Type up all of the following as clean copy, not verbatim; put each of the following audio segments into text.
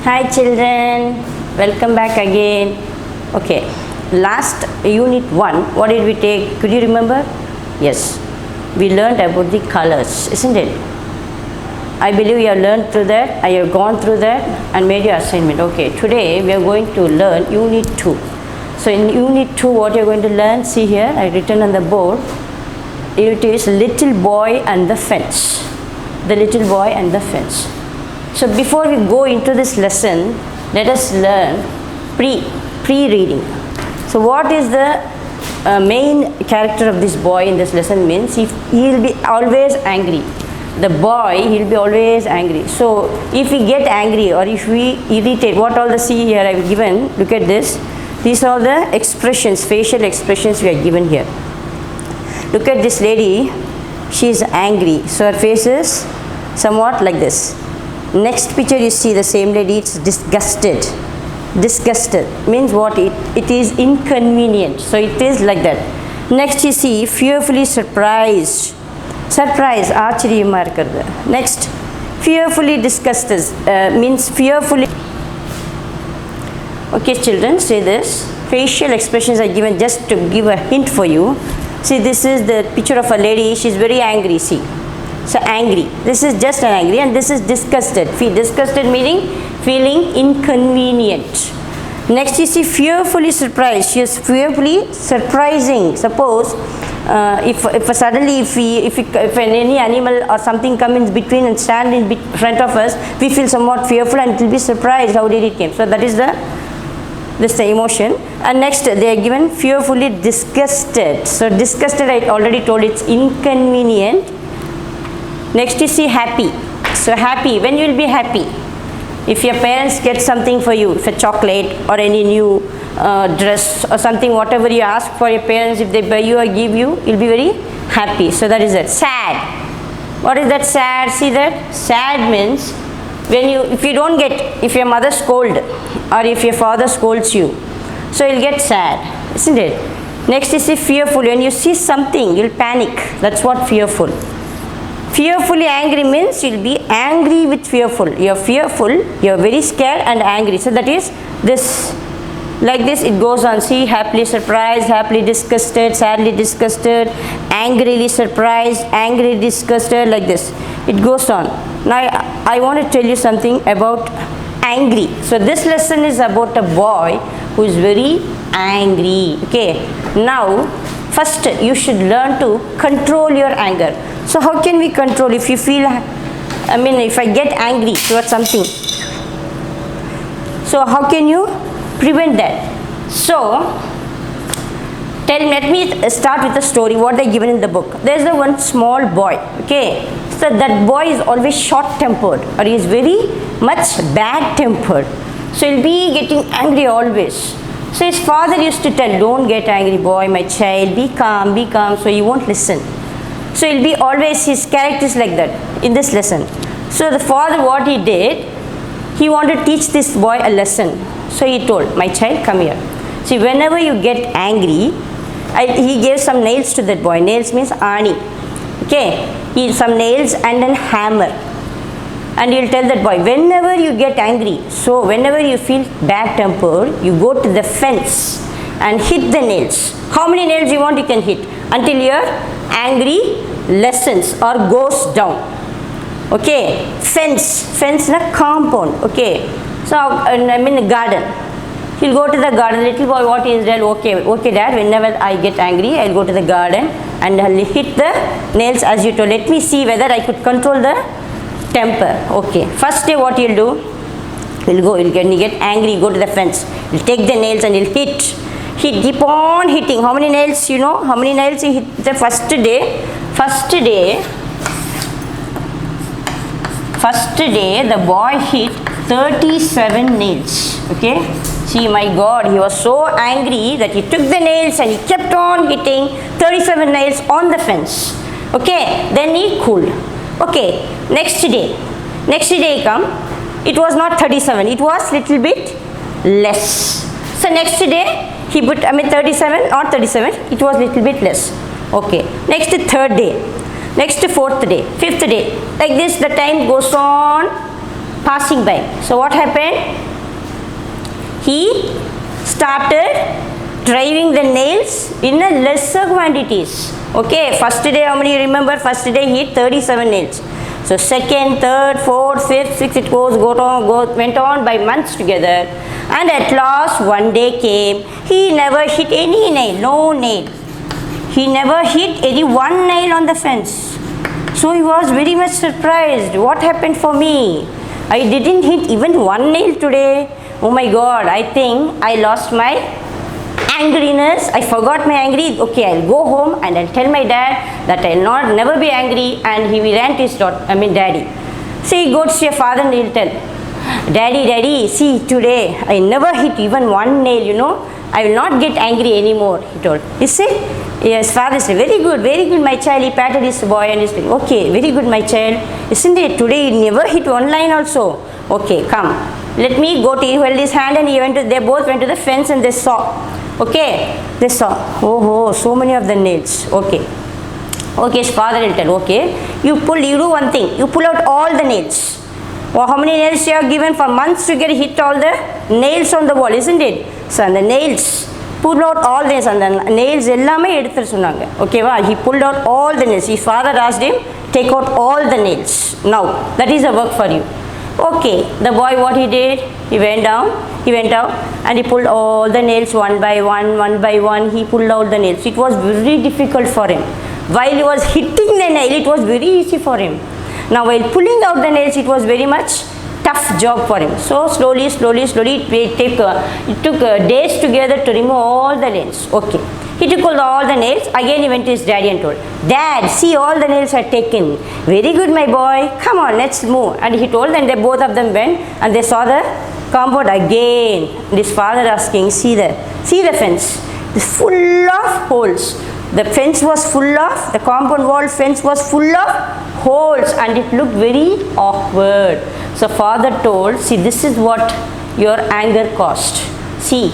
Hi children, welcome back again. Okay, last unit 1, what did we take? Could you remember? Yes, we learned about the colors, isn't it? I believe you have learned through that, I have gone through that and made your assignment. Okay, today we are going to learn unit 2. So in unit 2, what you are going to learn, see here, I written on the board, it is little boy and the fence. The little boy and the fence. So before we go into this lesson, let us learn pre-reading. So what is the main character of this boy in this lesson means he will be always angry. The boy, he will be always angry. So if we get angry or if we irritate, what all the see here I have given, look at this. These are the expressions, facial expressions we are given here. Look at this lady, she is angry. So her face is somewhat like this. Next picture you see the same lady, it's disgusted. Disgusted means what? It is inconvenient. So it is like that. Next you see fearfully surprised. Surprise, ஆச்சரியமா இருக்கிறது. Next, fearfully disgusted means fearfully. Okay children, say this. Facial expressions are given just to give a hint for you. See, this is the picture of a lady, she is very angry, see. So angry, this is just an angry, and this is disgusted. Disgusted meaning feeling inconvenient. Next you see fearfully surprised. She is fearfully surprising. Suppose if suddenly if any animal or something comes in between and stand in front of us, we feel somewhat fearful and it will be surprised how did it came. So that is the emotion. And next they are given fearfully disgusted. So disgusted, I already told, it's inconvenient. Next you see happy. So happy, when you will be happy? If your parents get something for you, if a chocolate or any new dress or something, whatever you ask for your parents, if they buy you or give you, you'll be very happy. So that is it. Sad. What is that sad? See that? Sad means if you don't get, if your mother scolds or if your father scolds you, so you'll get sad, isn't it? Next you see fearful. When you see something, you'll panic. That's what fearful. Fearfully angry means you'll be angry with fearful. You're fearful, you're very scared and angry. So that is this. Like this it goes on. See, happily surprised, happily disgusted, sadly disgusted, angrily surprised, angrily disgusted, like this. It goes on. Now I want to tell you something about angry. So this lesson is about a boy who is very angry. Okay. Now first you should learn to control your anger. So how can we control if you feel, if I get angry towards something? So how can you prevent that? So let me start with a story what they given in the book. There is one small boy, okay. So that boy is always short-tempered or he is very much bad-tempered. So he'll be getting angry always. So his father used to tell, don't get angry boy, my child, be calm, be calm. So he won't listen. So he'll be always, his character is like that in this lesson. So the father, what he did, he wanted to teach this boy a lesson. So he told, my child, come here. See, whenever you get angry, he gave some nails to that boy. Nails means ani. Okay, some nails and then hammer. And you'll tell that boy, whenever you get angry, so whenever you feel bad tempered, you go to the fence and hit the nails. How many nails you want, you can hit until your angry lessens or goes down. Okay, fence in a compound. Okay, so garden. He'll go to the garden. Little boy, what is that? Okay dad, whenever I get angry, I'll go to the garden and I'll hit the nails as you told. Let me see whether I could control the temper. Okay, first day what you'll do, when you get angry, you go to the fence, you'll take the nails and you'll hit. He keep on hitting. How many nails, you know? How many nails he hit the first day? First day, the boy hit 37 nails. Okay? See, my God, he was so angry that he took the nails and he kept on hitting 37 nails on the fence. Okay? Then he cooled. Okay, next day come, it was not 37, it was little bit less. So next day, he put, 37, not 37, it was little bit less. Okay, next third day, next fourth day, fifth day, like this the time goes on passing by. So what happened? He started driving the nails in a lesser quantities. Okay, first day, how many you remember? First day he hit 37 nails. So second, third, fourth, fifth, sixth, it went on by months together. And at last one day came, he never hit any nail, no nail. He never hit any one nail on the fence. So he was very much surprised. What happened for me? I didn't hit even one nail today. Oh my God, I think I lost my angriness. I forgot my angry. Okay, I'll go home and I'll tell my dad that I'll never be angry, and he will rant his daddy. So he goes to your father and he'll tell, Daddy, see, today I never hit even one nail, I will not get angry anymore, he told. You see? Yes, father said, very good, my child. He patted his boy and he said, okay, very good, my child. Isn't it? Today you never hit one line also. Okay, come. Let me go to, he held his hand and they both went to the fence and they saw. Okay, they saw. Oh, so many of the nails. Okay, his father will tell, okay, you do one thing. You pull out all the nails. Well, how many nails you have given for months to get hit all the nails on the wall, isn't it? So, and the nails, pull out all the nails, and the nails ellame eduthu sonnaanga. Okay, he pulled out all the nails. His father asked him, take out all the nails. Now, that is a work for you. Okay, the boy, what he did, he went out and he pulled all the nails one by one, he pulled out the nails. It was very difficult for him. While he was hitting the nail, it was very easy for him. Now while pulling out the nails, it was very much tough job for him. So slowly, it took days together to remove all the nails. Okay, he took all the nails. Again he went to his daddy and told, Dad, see, all the nails are taken. Very good, my boy, come on, let's move. And he told, and they both of them went and they saw the compound again. And his father asking, see the fence, it's full of holes. The fence was full of, the compound wall fence was full of holes, and it looked very awkward. So father told, see, this is what your anger caused. See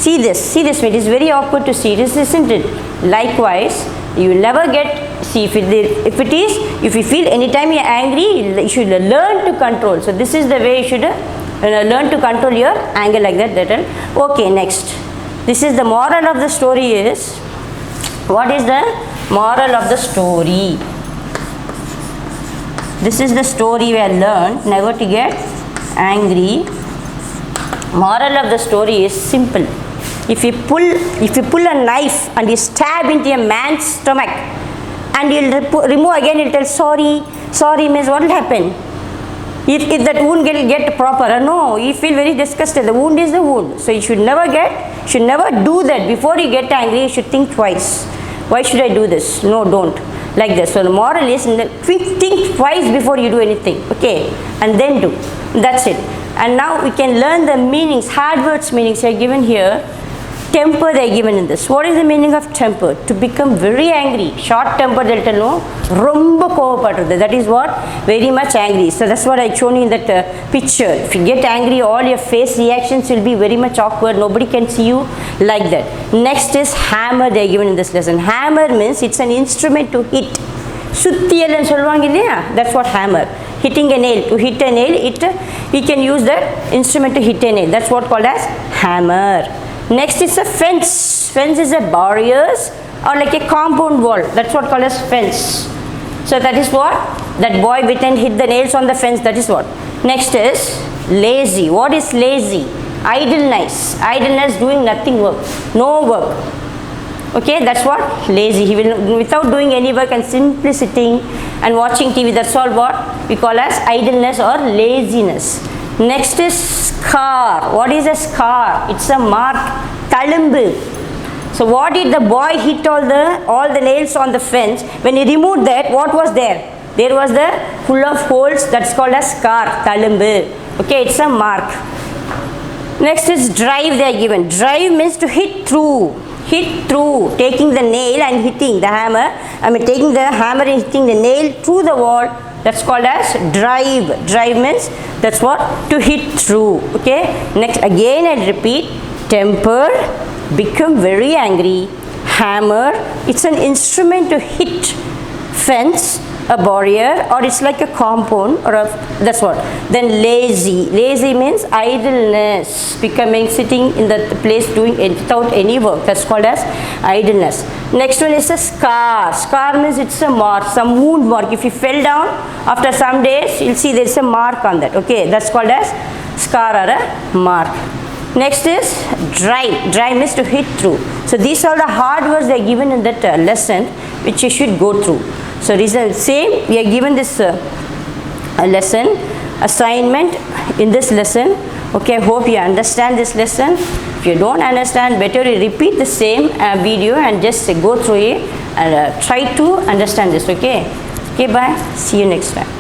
this, it is very awkward to see this, isn't it? Likewise, you will never get, see, if you feel anytime you are angry, you should learn to control. So this is the way you should learn to control your anger, like that. Okay, next, this is the moral of the story is, what is the moral of the story? This is the story we have learned, never to get angry. Moral of the story is simple. If you pull a knife and you stab into a man's stomach and you'll remove again, you'll tell, sorry miss, what will happen? If that wound get proper, no, you feel very disgusted. The wound is the wound. So you should never do that. Before you get angry, you should think twice. Why should I do this? No, don't. Like this. So the moral is, think twice before you do anything. Okay, and then do. That's it. And now we can learn the meanings, hard words meanings are given here. Temper they are given in this. What is the meaning of temper? To become very angry. Short temper, they'll tell, no, romba kovapadrathu. That is what? Very much angry. So that's what I shown you in that picture. If you get angry, all your face reactions will be very much awkward. Nobody can see you like that. Next is hammer they are given in this lesson. Hammer means it's an instrument to hit. Suttiyal and solvanga illaya? That's what hammer. Hitting a nail. To hit a nail, we can use that instrument to hit a nail. That's what called as hammer. Next is a fence. Fence is a barriers or like a compound wall. That's what called as fence. So that is what? That boy went and hit the nails on the fence. That is what? Next is lazy. What is lazy? Idleness. Idleness, doing nothing work. No work. Okay, that's what? Lazy. He will, without doing any work and simply sitting and watching TV. That's all what we call as idleness or laziness. Next is scar. What is a scar? It's a mark. Talimbu. So what did the boy hit all the nails on the fence? When he removed that, what was there? There was the full of holes. That's called as scar. Talimbu. Okay, it's a mark. Next is drive they are given. Drive means to hit through. Hit through. Taking the nail and hitting the hammer. Taking the hammer and hitting the nail through the wall. That's called as drive. Drive means that's what? To hit through. Okay. Next, again I repeat. Temper, become very angry. Hammer, it's an instrument to hit fence. a barrier, or it's like a compound, or a, that's what. Then lazy means idleness, becoming sitting in the place doing it without any work, that's called as idleness. Next one is a scar means it's a mark, some wound mark. If you fell down, after some days you'll see there's a mark on that, okay, that's called as scar or a mark. Next is dry means to hit through. So these are the hard words they are given in that lesson, which you should go through. So these are same, we are given this lesson assignment in this lesson. Okay, I hope you understand this lesson. If you don't understand, better you repeat the same video and just go through it and try to understand this. Okay, bye, see you next time.